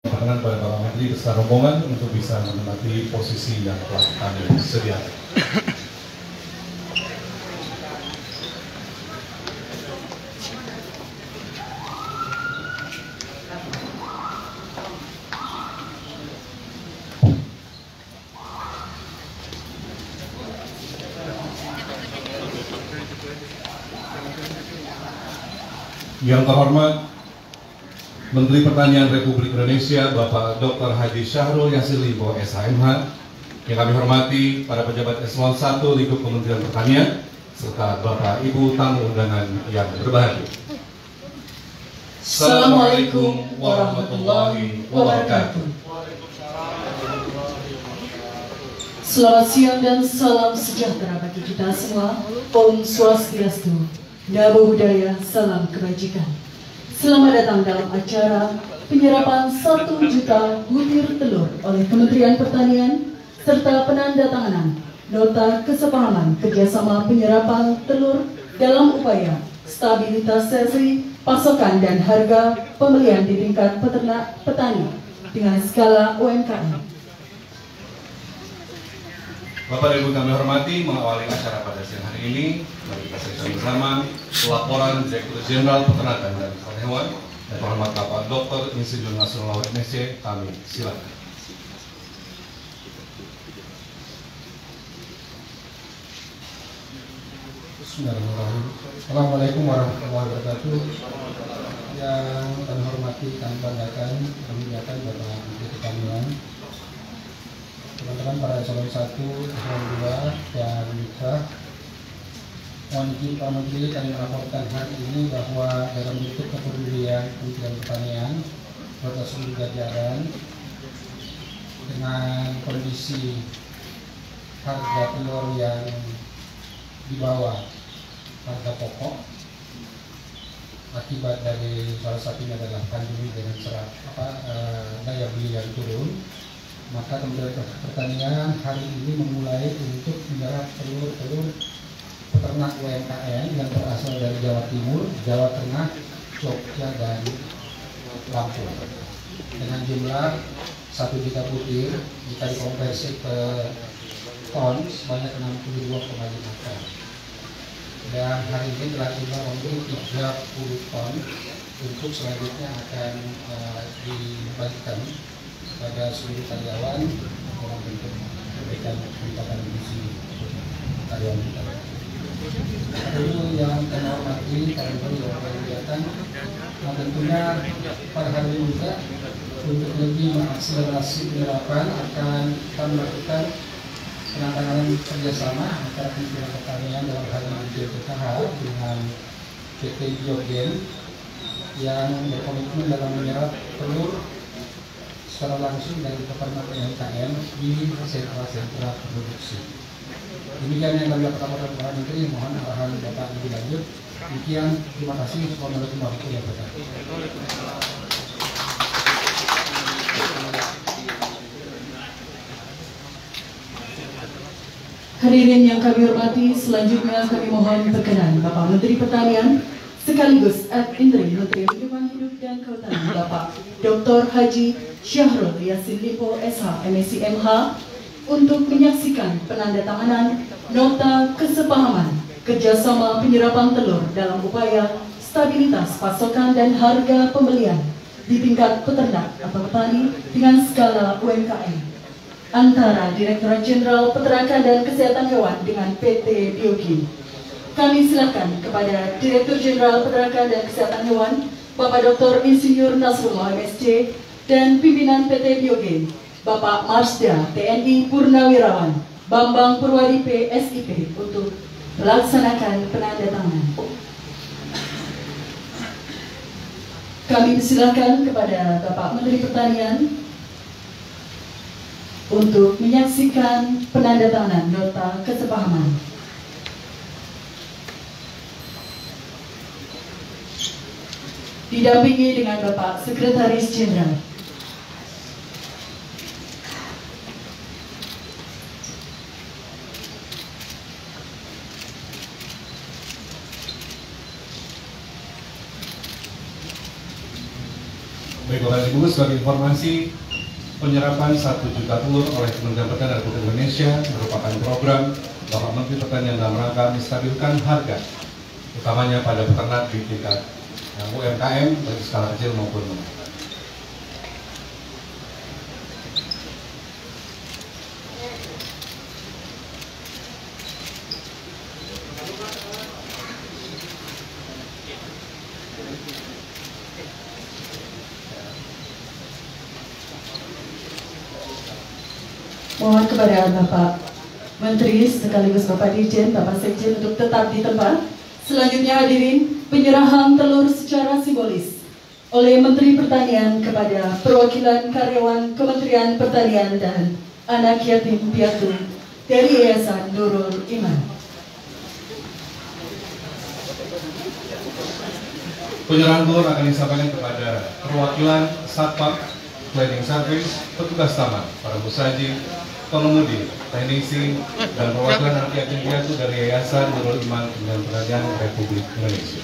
Perkenan pada Bapak Menteri beserta rombongan untuk bisa menempati posisi yang telah kami sediakan. Yang terhormat Menteri Pertanian Republik Indonesia Bapak Dr. Haji Syahrul Yassin Limpo SHMH, yang kami hormati para pejabat eselon 1 lingkup Kementerian Pertanian serta Bapak Ibu tamu undangan yang berbahagia. Assalamualaikum warahmatullahi wabarakatuh. Selamat siang dan salam sejahtera bagi kita semua. Om Swastiastu, Namo Buddhaya, salam kebajikan. Selamat datang dalam acara penyerapan 1 juta butir telur oleh Kementerian Pertanian serta penandatanganan nota kesepahaman kerjasama penyerapan telur dalam upaya stabilisasi pasokan dan harga pembelian di tingkat peternak petani dengan skala UMKM. Bapak dan Ibu kami hormati, mengawali acara pada siang hari ini, mari kita saksikan bersama laporan Direktur Jenderal Peternakan dan Kesehatan Hewan yang terhormat Bapak Dr. Insinyur Nasrullah MSc. Kami silakan. Bismillahirrahmanirrahim. Assalamualaikum warahmatullahi wabarakatuh. Yang kami hormati, kami banggakan, kami muliakan Bapak Menteri Pertanian, teman-teman para eselon 1, eselon 2, dan mitra. Mohon izin Pak Menteri, kami melaporkan hari ini bahwa dalam bentuk kepedulian Kementerian Pertanian beserta seluruh jajaran dengan kondisi harga telur yang di bawah harga pokok akibat dari salah satunya adalah pandemi dengan daya beli yang turun, maka Kementerian Pertanian hari ini memulai untuk menyerap telur-telur peternak UMKM yang berasal dari Jawa Timur, Jawa Tengah, Jogja, dan Lampung dengan jumlah 1 juta butir. Jika dikonversi ke ton sebanyak 62,5 ton, dan hari ini telah tiba membeli 30 ton untuk selanjutnya akan dibagikan pada seluruh karyawan dalam bentuk memberikan peningkatan gizi karyawan kita. Lalu yang kami hormati para menteri yang berkegiatan, tentunya pada hari ini juga untuk lebih mengakselerasi penyerapan akan kita melakukan penandatanganan kerjasama antara Kementerian Pertanian dalam hal ini BPKH dengan PT Biogen yang berkomitmen dalam menyerap telur secara langsung dari peternak UMKM di sentra-sentra produksi. Demikian yang kami dapat laporkan Pak Menteri, mohon arahan Bapak lebih lanjut. Demikian, terima kasih. Wassalamualaikum warahmatullahi wabarakatuh. Hadirin yang kami hormati, selanjutnya kami mohon perkenan Bapak Menteri Pertanian sekaligus Menteri Lingkungan Hidup dan Kehutanan Bapak Dr. Haji Syahrul Yassin Limpo SH MSc MH untuk menyaksikan penandatanganan nota kesepahaman kerjasama penyerapan telur dalam upaya stabilitas pasokan dan harga pembelian di tingkat peternak atau petani dengan skala UMKM antara Direktorat Jenderal Peternakan dan Kesehatan Hewan dengan PT Biogen. Kami silakan kepada Direktur Jenderal Peternakan dan Kesehatan Hewan Bapak Dr. Insinyur Nasrullah MSc dan pimpinan PT Biogen Bapak Marsda TNI Purnawirawan Bambang Purwadi SIP untuk melaksanakan penandatanganan. Kami persilakan kepada Bapak Menteri Pertanian untuk menyaksikan penandatanganan nota kesepahaman. Didampingi dengan Bapak Sekretaris Jenderal. Baik Bapak Bapak Ibu, sebagai informasi, penyerapan 1 juta telur oleh Kementerian Pertanian Republik Indonesia merupakan program Bapak Menteri Pertanian dalam rangka menstabilkan harga, utamanya pada peternak di tingkat UMKM baik skala kecil maupun menengah. Mohon kepada Bapak Menteri sekaligus Bapak Dirjen, Bapak Sekjen untuk tetap di tempat. Selanjutnya hadirin, penyerahan telur secara simbolis oleh Menteri Pertanian kepada perwakilan karyawan Kementerian Pertanian dan anak yatim piatu dari Yayasan Nurul Iman. Penyerahan telur akan disampaikan kepada perwakilan Satpam, Cleaning Service, petugas taman, para musaji, pengemudi, teknisi, dan perwakilan anak yatim piatu dari Yayasan Nurul Iman Kementerian Pertanian Republik Indonesia.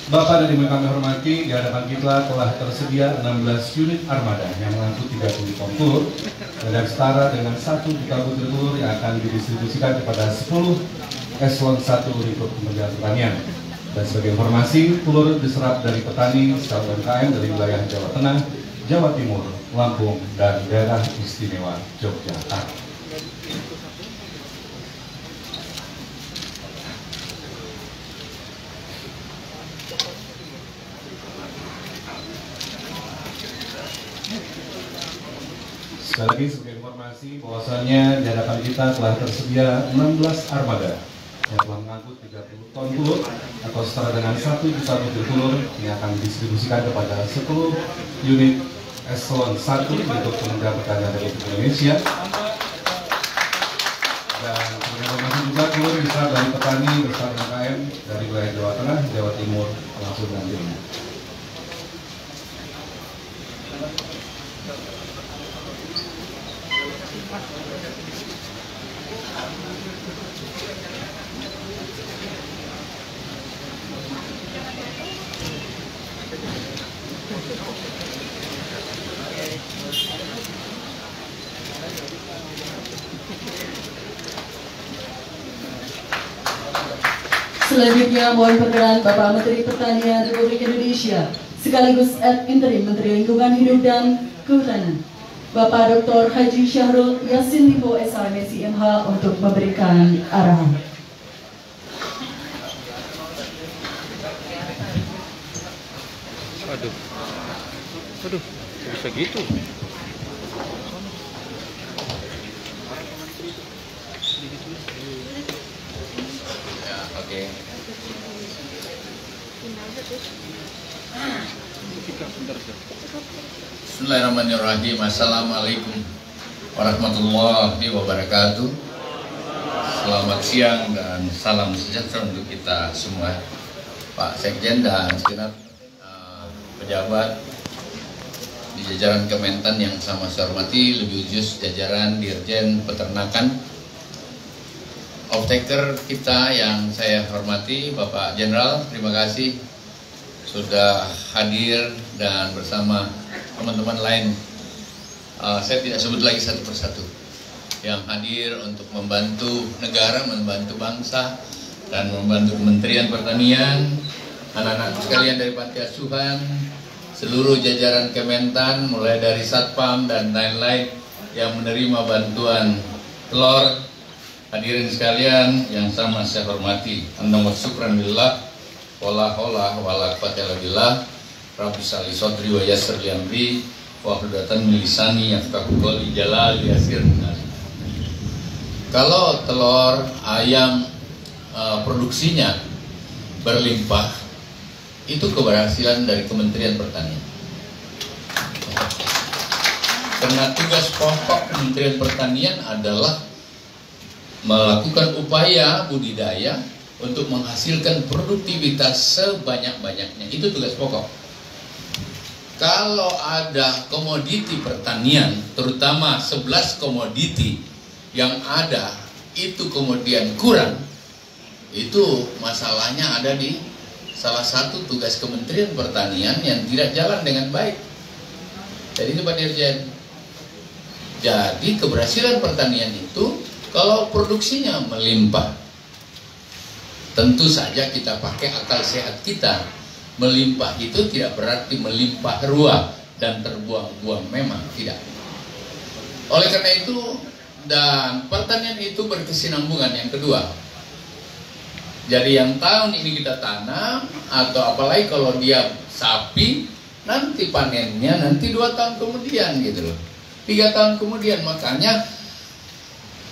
Bapak dan Ibu yang kami hormati, di hadapan kita telah tersedia 16 unit armada yang mengangkut 30 ton telur dan setara dengan 1 juta butir telur yang akan didistribusikan kepada 10 eselon 1 lingkup Kementerian Pertanian. Dan sebagai informasi, telur diserap dari petani secara UMKM dari wilayah Jawa Tengah, Jawa Timur, Lampung, dan daerah istimewa Yogyakarta. Sekali lagi sebagai informasi bahwasannya di hadapan kita telah tersedia 16 armada yang telah mengangkut 30 ton telur atau setara dengan 1 juta butir telur yang akan didistribusikan kepada 10 unit eselon 1 untuk Kementerian Pertanian Republik Indonesia. Dan sebagai informasi juga telur diserap dari petani bersama UMKM dari wilayah Jawa Tengah, Jawa Timur, langsung dan Jawa. Selanjutnya mohon perkenan Bapak Menteri Pertanian Republik Indonesia sekaligus interim Menteri Lingkungan Hidup dan Kehutanan, Bapak Dr. Haji Syahrul Yassin Limpo SH, MSc, untuk memberikan arahan. Aduh, bisa gitu. Bismillahirrahmanirrahim. Assalamualaikum warahmatullahi wabarakatuh. Selamat siang dan salam sejahtera untuk kita semua. Pak Sekjen dan segenap pejabat di jajaran Kementan yang sama saya hormati, lebih khusus jajaran Dirjen Peternakan, off-taker kita yang saya hormati, Bapak Jenderal, terima kasih sudah hadir dan bersama teman-teman lain. Saya tidak sebut lagi satu persatu yang hadir untuk membantu negara, membantu bangsa, dan membantu Kementerian Pertanian, anak-anak sekalian dari Panti Asuhan, seluruh jajaran Kementan, mulai dari Satpam dan lain-lain yang menerima bantuan telur. Hadirin sekalian yang sama saya hormati, wa syukran lillah, wala haula wala quwwata illa billah, rabbi shalli sadri wa yassir li amri wa hludatan min lisani yafqahu qawli jalal yasir. Kalau telur ayam produksinya berlimpah, itu keberhasilan dari Kementerian Pertanian. Karena tugas pokok Kementerian Pertanian adalah melakukan upaya budidaya untuk menghasilkan produktivitas sebanyak-banyaknya. Itu tugas pokok. kalau ada komoditi pertanian, terutama 11 komoditi yang ada itu kemudian kurang, itu masalahnya ada di salah satu tugas Kementerian Pertanian yang tidak jalan dengan baik. Jadi itu Pak Dirjen. Jadi keberhasilan pertanian itu kalau produksinya melimpah, tentu saja kita pakai akal sehat kita. Melimpah itu tidak berarti melimpah ruah dan terbuang-buang, memang tidak. Oleh karena itu, dan pertanian itu berkesinambungan. Yang kedua, jadi yang tahun ini kita tanam, atau apalagi kalau dia sapi, nanti panennya nanti 2 tahun kemudian gitu loh, 3 tahun kemudian. Makanya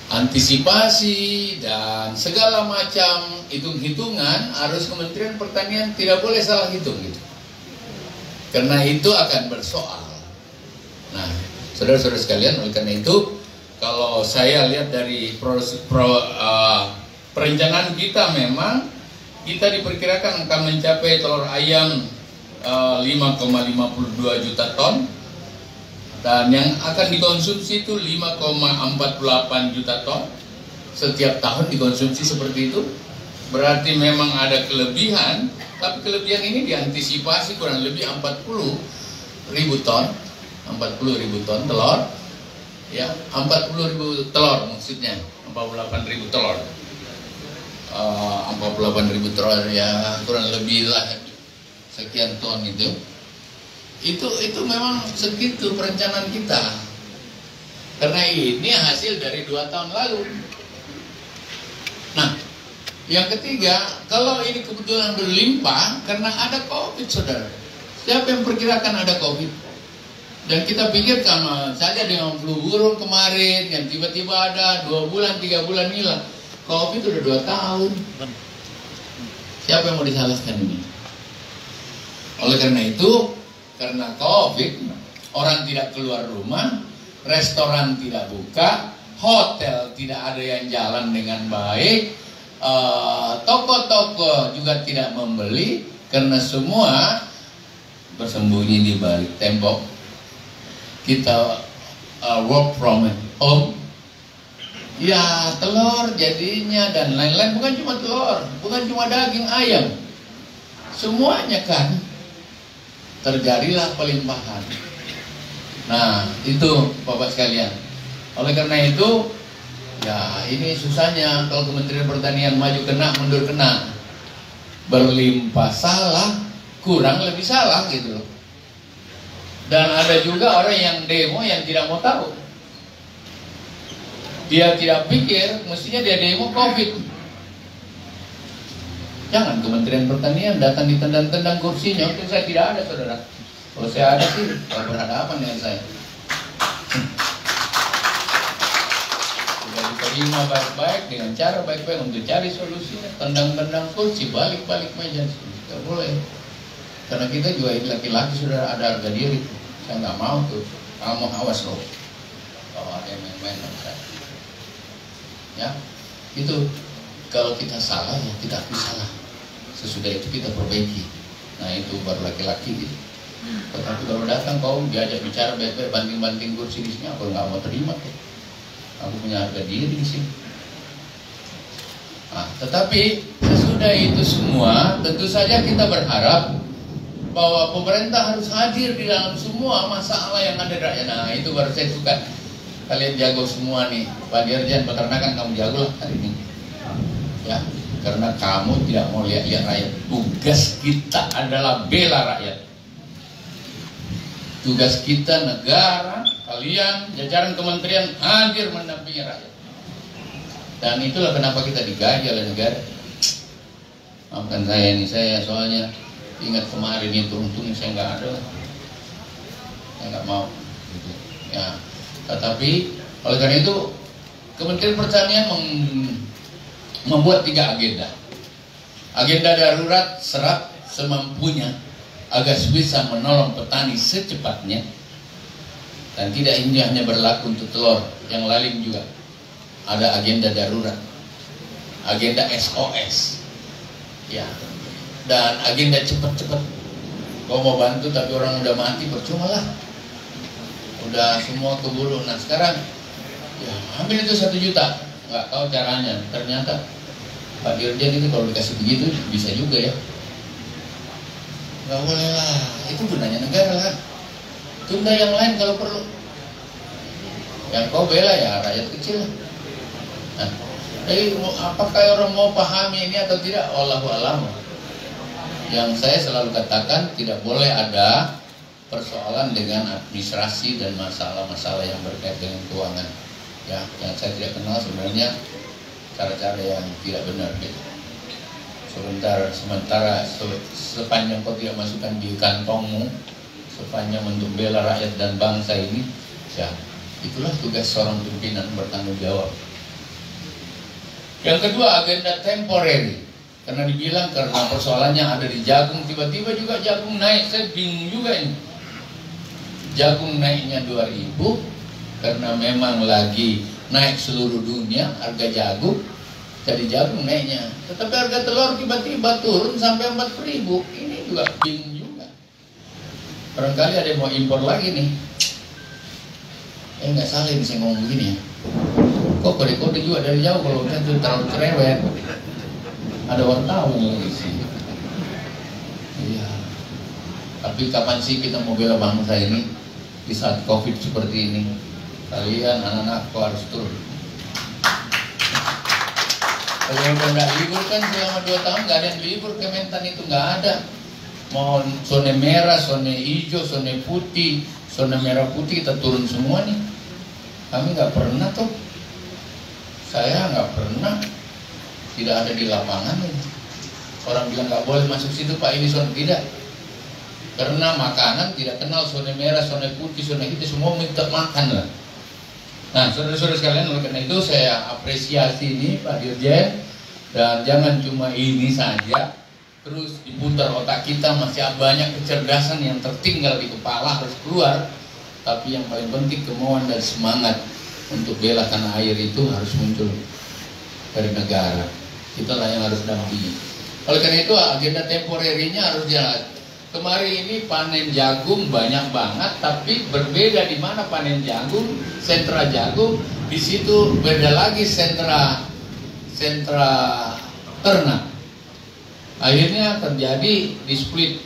antisipasi dan segala macam hitung-hitungan harus Kementerian Pertanian tidak boleh salah hitung gitu. Karena itu akan bersoal. Nah, saudara-saudara sekalian, oleh karena itu kalau saya lihat dari perencanaan kita, memang kita diperkirakan akan mencapai telur ayam 5,52 juta ton, dan yang akan dikonsumsi itu 5,48 juta ton. Setiap tahun dikonsumsi seperti itu. Berarti memang ada kelebihan, tapi kelebihan ini diantisipasi kurang lebih 40.000 ton, 40.000 ton telur, ya, 40.000 telur maksudnya, 48.000 telur, 48.000 telur, ya kurang lebih lah sekian ton itu. Itu memang segitu perencanaan kita, karena ini hasil dari 2 tahun lalu. Nah, yang ketiga, kalau ini kebetulan berlimpah karena ada COVID, saudara. Siapa yang perkirakan ada COVID? Dan kita pikir sama saja dengan flu burung kemarin yang tiba-tiba ada 2 bulan, 3 bulan hilang. COVID udah 2 tahun. Siapa yang mau disalahkan ini? Oleh karena itu, karena COVID, orang tidak keluar rumah, restoran tidak buka, hotel tidak ada yang jalan dengan baik, toko-toko juga tidak membeli, karena semua bersembunyi di balik tembok. Kita work from home, ya telur jadinya dan lain-lain. Bukan cuma telur, bukan cuma daging ayam, semuanya kan terjadilah pelimpahan. Nah, itu Bapak sekalian. Oleh karena itu, ya ini susahnya kalau Kementerian Pertanian maju kena, mundur kena. Berlimpah salah, kurang lebih salah gitu loh. Dan ada juga orang yang demo yang tidak mau tahu. Dia tidak pikir, mestinya dia demo COVID. Jangan Kementerian Pertanian datang ditendang-tendang kursinya. Untuk saya tidak ada, saudara. Kalau saya ada sih, kalau berhadapan dengan saya. Sudah diterima baik-baik, dengan cara baik-baik untuk cari solusinya. Tendang-tendang kursi, balik-balik meja. Tidak boleh. Karena kita juga laki-laki sudah ada harga diri. Saya nggak mau tuh. Kamu awas loh. Kalau ada yang main-main sama saya. Ya, itu. Kalau kita salah, ya kita akui salah. Sesudah itu kita perbaiki. Nah, itu baru laki-laki gitu. Tetapi kalau datang kau diajak bicara baik-baik, banting-banting kursi di sini, aku nggak mau terima tuh. Aku punya harga diri di sini. Nah, tetapi sesudah itu semua, tentu saja kita berharap bahwa pemerintah harus hadir di dalam semua masalah yang ada di rakyat. Nah, itu baru saya suka. Kalian jago semua nih, Pak Dirjen Peternakan, kamu jago lah hari ini. Ya, karena kamu tidak mau lihat-lihat rakyat. Tugas kita adalah bela rakyat. Tugas kita negara, kalian, jajaran kementerian hadir mendampingi rakyat. Dan itulah kenapa kita digaji oleh negara. Maafkan saya ini, saya soalnya ingat kemarin itu, untungnya saya nggak ada. Saya nggak mau. Gitu. Ya, tetapi oleh karena itu Kementerian Pertanian membuat 3 agenda. Agenda darurat, serap semampunya agar bisa menolong petani secepatnya. Dan tidak ini hanya berlaku untuk telur, yang lain juga. Ada agenda darurat, agenda SOS, ya, dan agenda cepat-cepat. Gua mau bantu tapi orang udah mati, percuma lah. Udah semua keburu. Nah sekarang ya ambil itu 1 juta, nggak tahu caranya. Ternyata Pak Dirjen itu kalau dikasih begitu bisa juga ya. Nggak boleh lah, itu gunanya negara lah. Tunda yang lain kalau perlu. Yang kau bela ya rakyat kecil. Nah, jadi apakah orang mau pahami ini atau tidak? Wallahu a'lam. Yang saya selalu katakan tidak boleh ada persoalan dengan administrasi dan masalah-masalah yang berkait dengan keuangan. Ya, yang saya tidak kenal sebenarnya cara-cara yang tidak benar gitu. Sementara sepanjang kau tidak masukkan di kantongmu, sepanjang untuk bela rakyat dan bangsa ini, ya itulah tugas seorang pimpinan bertanggung jawab. Yang kedua, agenda temporary. Karena dibilang karena persoalannya ada di jagung, tiba-tiba juga jagung naik. Saya bingung juga ini. Jagung naiknya 2.000 karena memang lagi naik seluruh dunia harga jagung. Jadi jagung naiknya. Tetapi harga telur tiba-tiba turun sampai 4.000. Ini juga bingung juga. Barangkali ada yang mau impor lagi nih. Nggak salah ini saya ngomong begini ya. Kok kode-kode juga dari jauh kalau kan itu terlalu cerewet. Ada wartawan lagi sih. Iya. Tapi kapan sih kita mau bela bangsa ini di saat COVID seperti ini? Kalian anak-anakku harus turun. Kalau udah nggak libur kan selama 2 tahun nggak ada yang libur, Kementan itu nggak ada. Mau zona merah, zona hijau, zona putih, zona merah putih kita turun semua nih. Kami nggak pernah tuh. Saya nggak pernah tidak ada di lapangan ini. Orang bilang nggak boleh masuk situ Pak, ini zona tidak. Karena makanan tidak kenal zona merah, zona putih, zona hijau, semua minta makan lah. Nah, saudara-saudara sekalian, oleh karena itu saya apresiasi ini Pak Dirjen, dan jangan cuma ini saja, terus diputar otak kita, masih banyak kecerdasan yang tertinggal di kepala harus keluar. Tapi yang paling penting kemauan dan semangat untuk bela tanah air itu harus muncul dari negara. Itulah yang harus dampingi. Oleh karena itu agenda temporerinya harus jelas. Kemarin ini panen jagung banyak banget, tapi berbeda di mana panen jagung, sentra jagung, di situ beda lagi sentra ternak. Akhirnya terjadi dispute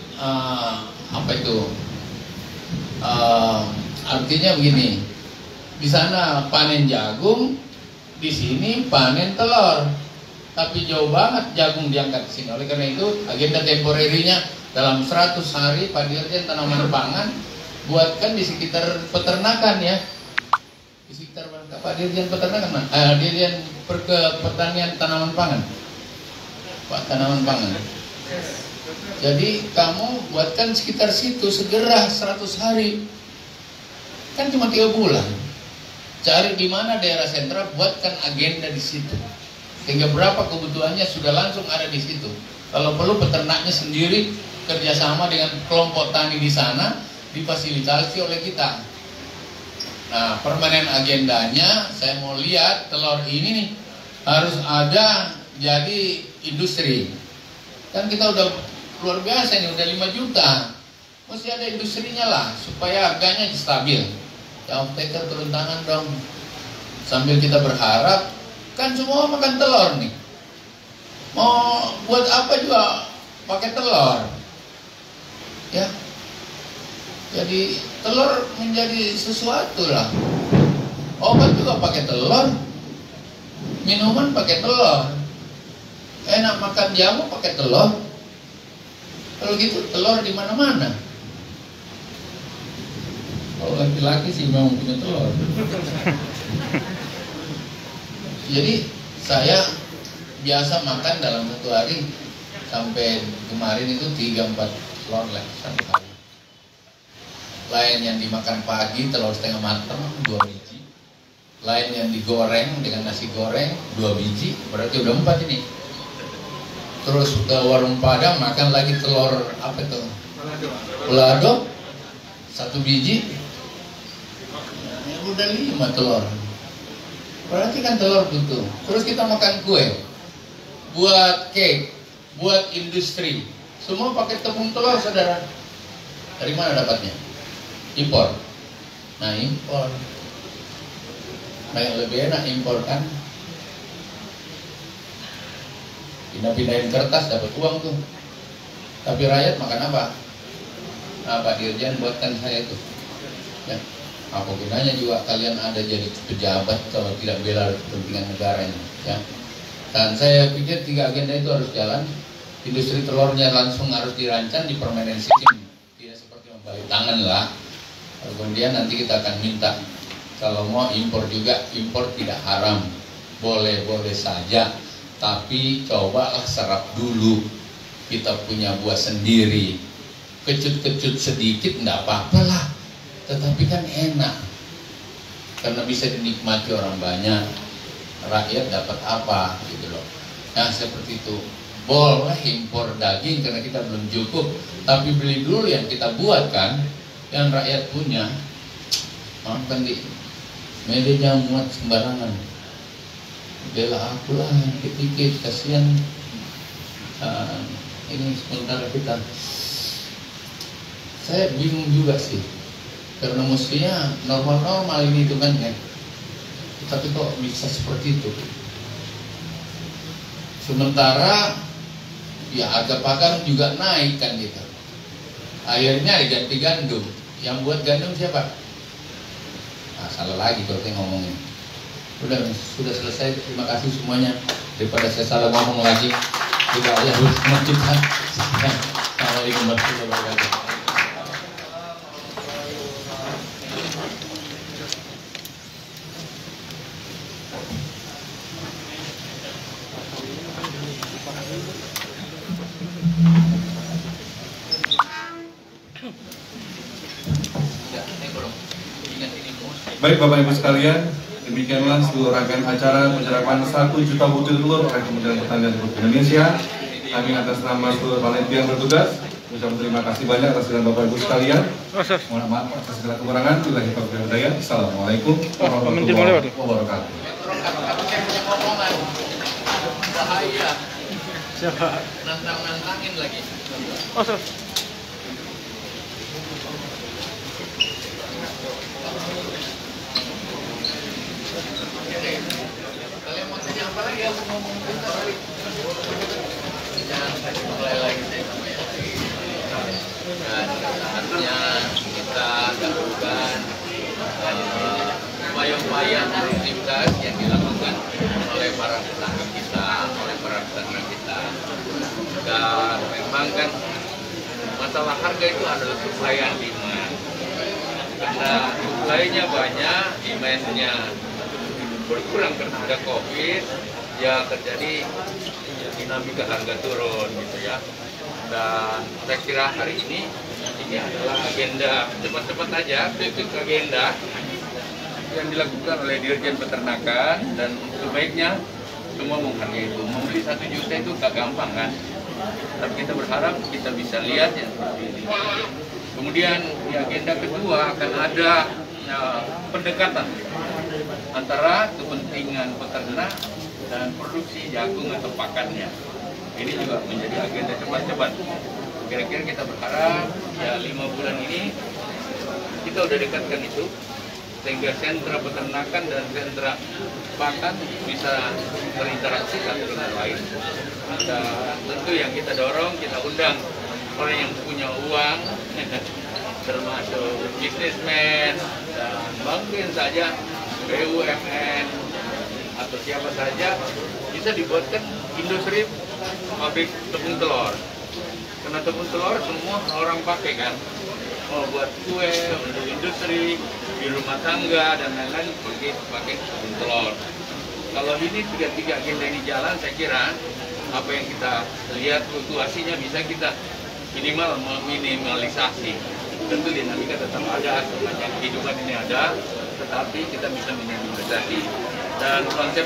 artinya begini, di sana panen jagung, di sini panen telur, tapi jauh banget jagung diangkat ke sini. Oleh karena itu agenda temporerinya dalam 100 hari Pak Dirjen tanaman pangan buatkan di sekitar peternakan ya, di sekitar Pak Dirjen peternakan, Dirjen pertanian tanaman pangan, Pak tanaman pangan. Jadi kamu buatkan sekitar situ segera 100 hari, kan cuma 3 bulan. Cari di mana daerah sentra, buatkan agenda di situ. Sehingga berapa kebutuhannya sudah langsung ada di situ. Kalau perlu peternaknya sendiri kerjasama dengan kelompok tani di sana difasilitasi oleh kita. Nah, permanen agendanya saya mau lihat telur ini nih harus ada jadi industri. Kan kita udah luar biasa nih, udah 5 juta. Mesti ada industrinya lah supaya harganya stabil. Ya, off-taker turun tangan dong. Sambil kita berharap, kan semua makan telur nih. Mau buat apa juga pakai telur. Ya. Jadi telur menjadi sesuatu lah. Obat juga pakai telur. Minuman pakai telur. Enak makan jamu pakai telur. Kalau gitu telur di mana-mana. Kalau laki-laki sih memang punya telur. Jadi saya biasa makan dalam 1 hari sampai kemarin itu 3-4 telur lah 1 hari. Lain yang dimakan pagi telur setengah matang 2 biji. Lain yang digoreng dengan nasi goreng 2 biji, berarti udah 4 ini. Terus ke warung Padang makan lagi telur apa itu? Pelado 1 biji. Ya, udah 5 telur. Berarti kan telur butuh. Terus kita makan kue, buat cake, buat industri, semua pakai tepung telur saudara. Dari mana dapatnya? Impor. Nah, impor. Nah, yang lebih enak impor kan? Pindah-pindahin kertas dapat uang tuh. Tapi rakyat makan apa? Nah, Pak Dirjen buatkan saya itu. Ya, apa gunanya juga kalian ada jadi pejabat kalau tidak bela kepentingan negara ini? Ya. Dan saya pikir 3 agenda itu harus jalan. Industri telurnya langsung harus dirancang di permainan sistem, tidak seperti membalik tangan lah. Kemudian nanti kita akan minta kalau mau impor juga, impor tidak haram, boleh-boleh saja, tapi cobalah serap dulu. Kita punya buah sendiri, kecut-kecut sedikit enggak apa-apa lah, tetapi kan enak karena bisa dinikmati orang banyak, rakyat dapat apa gitu loh. Nah, seperti itu. Boleh impor daging karena kita belum cukup, tapi beli dulu yang kita buat kan, yang rakyat punya. Makan di media muat sembarangan, bela aku lah dikit-dikit, kasihan. Ini sementara kita, saya bingung juga sih, karena mestinya normal-normal ini itu kan ya, tapi kok bisa seperti itu. Sementara ya harga pakan juga naik kan gitu. Akhirnya diganti gandum. Yang buat gandum siapa? Nah, salah lagi kalau saya ngomongin. Sudah selesai. Terima kasih semuanya. Daripada saya salah ngomong lagi, tidak ya bersama kita. Assalamualaikum warahmatullahi wabarakatuh. Baik Bapak Ibu sekalian, demikianlah seluruh rangkaian acara penyerahan 1 juta butir telur oleh Kementerian Pertanian Republik Indonesia. Kami atas nama seluruh panitia yang bertugas ucapkan terima kasih banyak atas segala Bapak Ibu sekalian. Mohon maaf atas segala kekurangan. Bila kita berdaya. Assalamualaikum warahmatullahi wabarakatuh. Bahaya. Siapa? Nantang-nantangin lagi. Kalian mau tanya apa lagi? Aku ngomong bentar lagi. Jangan mulai lagi deh. Dan saatnya kita gabungkan upaya-upaya produktivitas yang dilakukan oleh para petani kita, oleh para peternak kita. Dan memang kan masalah harga itu adalah supply and demand. Karena supply-nya banyak, demand-nya berkurang karena ada COVID, ya terjadi dinamika harga turun gitu ya. Dan saya kira hari ini adalah agenda cepat-cepat aja, quick agenda yang dilakukan oleh Dirjen Peternakan, dan sebaiknya semua menghargai itu. Membeli 1 juta itu gak gampang kan, tapi kita berharap kita bisa lihat yang seperti ini. Kemudian di agenda kedua akan ada pendekatan antara kepentingan peternak dan produksi jagung atau pakannya. Ini juga menjadi agenda cepat-cepat. Kira-kira kita berharap ya 5 bulan ini kita udah dekatkan itu, sehingga sentra peternakan dan sentra pakan bisa berinteraksi satu dengan lain. Dan tentu yang kita dorong, kita undang orang yang punya uang, termasuk bisnismen, dan mungkin saja BUMN atau siapa saja, bisa dibuatkan industri pabrik tepung telur. Karena tepung telur semua orang pakai kan, mau buat kue, untuk industri, di rumah tangga dan lain-lain pakai tepung telur. Kalau ini tiga agenda ini jalan, saya kira apa yang kita lihat fluktuasinya bisa kita minimal meminimalisasi. Tentu dinamika tetap ada, sepanjang kehidupan ini ada, tetapi kita bisa minimalisasi. Dan konsep